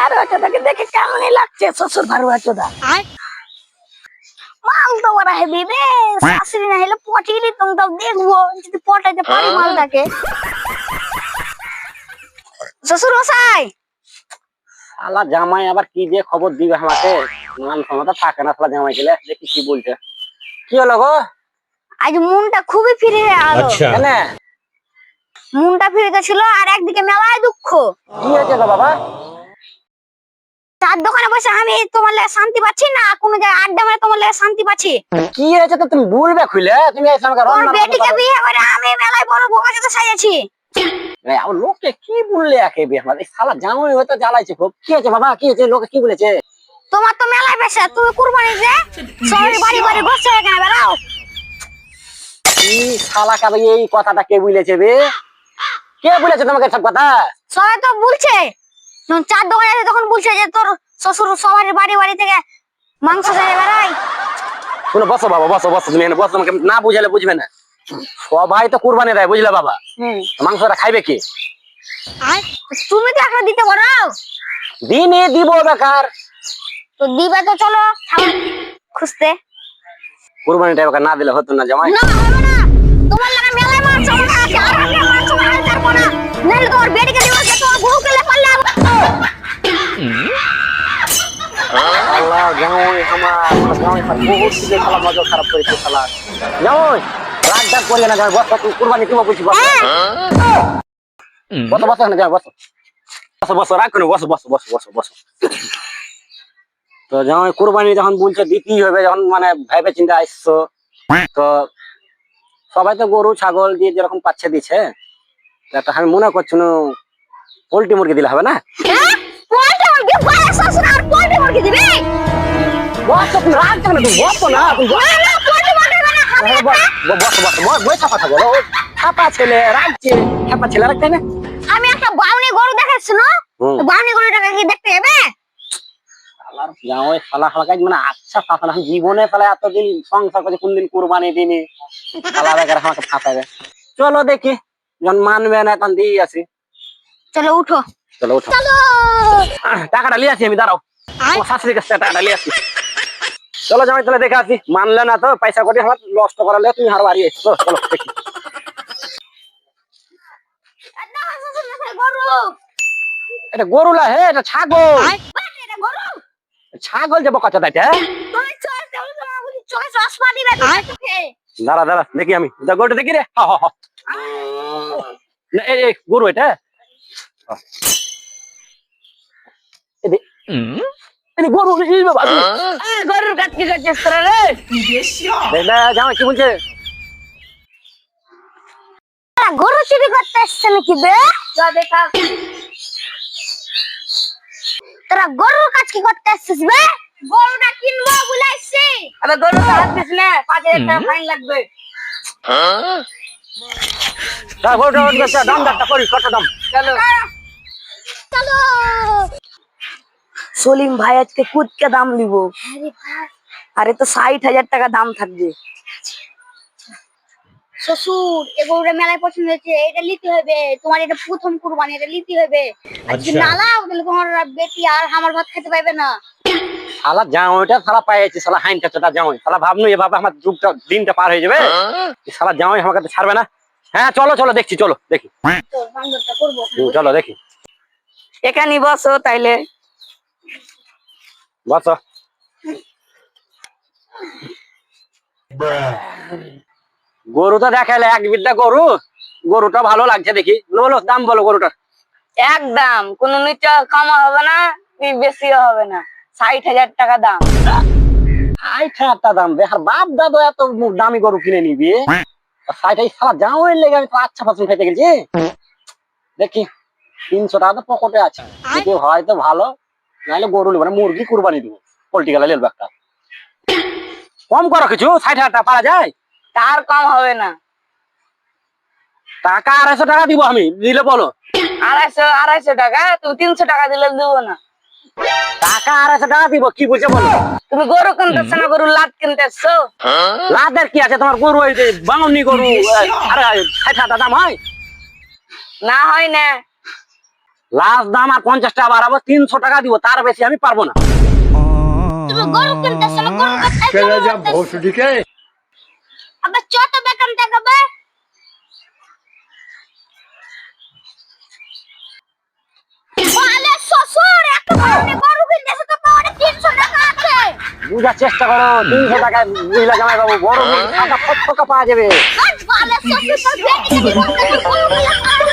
ভারুয়া চোদাকে দেখে কেমনই লাগছে শ্বশুর ভারুয়া চোদা। মাল তো ওরা হেবি রে, শাশুড়ি না হলে পটিয়ে দিতাম, তাও দেখবো যদি পটাইতে পারি মালটাকে। শ্বশুর মশাই, শালা জামাই আবার কি দিয়ে খবর দিবে আমাকে, মান ক্ষমতা থাকে না শালা জামাই গেলে। দেখি কি বলছে। কি হলো গো? আজ মনটা খুবই ফিরে গেল। কেন? মনটা ফিরে ছিল আর একদিকে মেলায় দুঃখ। কি হয়েছে গো বাবা? চার দোকানে বসে আমি তোমার লাগে শান্তি পাচ্ছি না, কোনো জায়গায় আড্ডা মারে তোমার লাগে শান্তি পাচ্ছি। কি হয়েছে তো তুমি বলবে খুলে? তুমি এসে আমাকে তোর রন্না বেটিকে বিয়ে করে আমি মেলায় বড় বোকা সাথে সাজাচ্ছি। লোকে কি বললে একে বিয়ে আমার এই শালা জামাই হয়তো জ্বালাইছে খুব। কি হয়েছে বাবা, কি হয়েছে? লোকে কি বলেছে? তোমার তো মেলায় বেশে, তুমি কুরবানি যে শহরে বাড়ি বাড়ি বসে কেন বেড়াও? কি শালা কাবে এই কথাটা কে বলেছে বে? কে বলেছে তোমাকে সব কথা? সবাই তো বলছে, যখন চার দোকানে আছে তখন বলছে যে তোর শ্বশুর সবার বাড়ি বাড়ি থেকে মাংস চাই বেড়াই। শুনো, বসো বাবা, বসো বসো, তুমি এখানে বসো। আমাকে না বুঝালে বুঝবে না। সবাই তো কুরবানি দেয়, বুঝলে বাবা? মাংসটা খাইবে কি? আর তুমি তো একটা দিতে পারো। দিনে দিব বেকার। তো দিবে তো চলো খুঁজতে। কুরবানিটা বেকার না দিলে হতো না জামাই? না হবে না, তোমার লাগা মেলায় মাংস আছে আর আমি মাংস বানাই পারবো না। নাহলে তোমার বেটিকে দিব, যে তোমার বউকে লে পারলে আল্লাহ জামাই আমার জামাই বহুত কিছু শালা মজা খারাপ করেছে শালা। জামাই রাগ ডাক করিয়ে না জামাই, বসো, তুমি কুরবানি দিব বুঝি, বসো বসো বসো এখানে জামাই, বসো বসো বসো, রাগ করে বসো বসো বসো বসো বসো। তো জামাই কুরবানি যখন বলছে দিতেই হবে, যখন মানে ভেবে চিন্তা আসছো, তো সবাই তো গরু ছাগল দিয়ে যেরকম পাচ্ছে দিচ্ছে, তো আমি মনে করছি পোল্ট্রি মুরগি দিলে হবে না? পোল্ট্রি মুরগি বয়স শ্বশুর আর পোল্ট্রি মুরগি দিবে? বসো, তুমি রাগ কেন? তুমি বসো না, তুমি না না, পোল্ট্রি মুরগি না হবে না। বসো বসো, বইটা কথা বলো। ছাপা ছেলে রাখছে, ছাপা ছেলে রাখছে না। আমি একটা বাউনি গরু দেখাচ্ছি না, বাউনি গরুটাকে কি দেখতে যাবে? জামাই শালা শালা কাজ মানে আচ্ছা ফাঁসা জীবনে শালা এতদিন সংসার করছে, কোনদিন কুরবানি দিনি শালা বেকার আমাকে ফাঁসাবে। চলো দেখি, যখন মানবে না তখন দিয়ে আসি। চলো উঠো। চলো উঠো। চলো টাকাটা নিয়ে আসি আমি, দাঁড়াও। ও শাশুড়ির কাছে টাকাটা নিয়ে আসি। চলো জামাই তাহলে দেখে আসি। মানলে না তো পয়সা করে আমার নষ্ট করালে তুমি আরো বাড়িয়ে এসছো। চলো দেখি। গরু এটা গরু না হে, এটা ছাগল। এটা গরু ছাগল যাবো কথা দেয়। তুমি চল দেও না, বলি চল চশমা দিবে তোকে। দাঁড়া দাঁড়া দেখি আমি গরুটা দেখি রে। না, এই গরু এটা গরু গরুর কাজ কি করছিস তোরা রে? জামাই কি বলছে? গরু চুরি করতে এসছে নাকি বে? দেখা তোরা গরুর কাজ কি করতে এসছিস বে? গরুটা কিনবো বলে এসছি। আবে গরুটা হাত দিস না, 5000 টাকা ফাইন লাগবে। দাম দামটা করি, কত দাম? চলো চলো। সলিম ভাই আজকে কুদকে দাম নিব। আরে তো 60,000 টাকা দাম থাকবে। শ্বশুর এ গরুটা মেলায় পছন্দ হয়েছে, এটা নিতে হবে। তোমার এটা প্রথম কুরবানি, এটা নিতে হবে। আজকে নালাও তাহলে তোমার বেটি আর আমার ভাত খেতে পাইবে না। শালা জামাইটা শালা পাইছি, শালা হাইনটা চোদা জামাই। শালা ভাবনু এভাবে আমার যুগটা দিনটা পার হয়ে যাবে। শালা জামাই আমাকে তো ছাড়বে না। হ্যাঁ চলো চলো দেখছি, চলো দেখি। তো বান্দরটা করবো। চলো দেখি। এখানে বসো তাইলে। বসো। গরু তো দেখাইলে এক বিদ্যা গরু, গরুটা ভালো লাগছে দেখি। বলো দাম, বলো গরুটার। একদম কোন নিচে কম হবে না, বেশিও হবে না। 60,000 টাকা দাম। 60,000 দাম? বেহার বাপ দাদু এত দামি গরু কিনে নিবি? 60 শালা জামাই লেগে আমি তো আচ্ছা পছন্দ খাইতে গেছি। দেখি 300 টাকা তো পকেটে আছে, যদি হয় তো ভালো, নাহলে গরু নেবো না, মুরগি কুরবানি দিব। পোল্ট্রি গেলে নেবো একটা। কম করো কিছু, 60,000 টাকা পারা যায়? তার কম হবে না। টাকা 250 টাকা দিব আমি, দিলে বলো। 250 টাকা? তুমি 300 টাকা দিলে দেবো না। টাকা 250 টাকা দিব, কি বুঝে বলো। তুমি গরু কিনতেছ না, গরু লাদ কিনতেছো। লাভের কি আছে তোমার? গরু ওই যে বাঙনি গরু, আরে 60,000 টাকা দাম হয় না হয় না। লাস্ট দাম আর 50 টাকা বাড়াবো, 300 টাকা দিব, তার বেশি আমি পারবো না। তুমি গরু কিনতেছ না, গরু কথা আবার ছোট বেকন দেখাবে। বলে শ্বশুর এত বড় গরু কিনতেছ তো পরে 300 টাকা আছে। বুঝার চেষ্টা করো, 300 টাকায় মহিলা জামাই বাবু বড় সাদা ফটফটা পাওয়া যাবে। বলে শ্বশুর তোর বেটি কি বলতে গরু কিনতে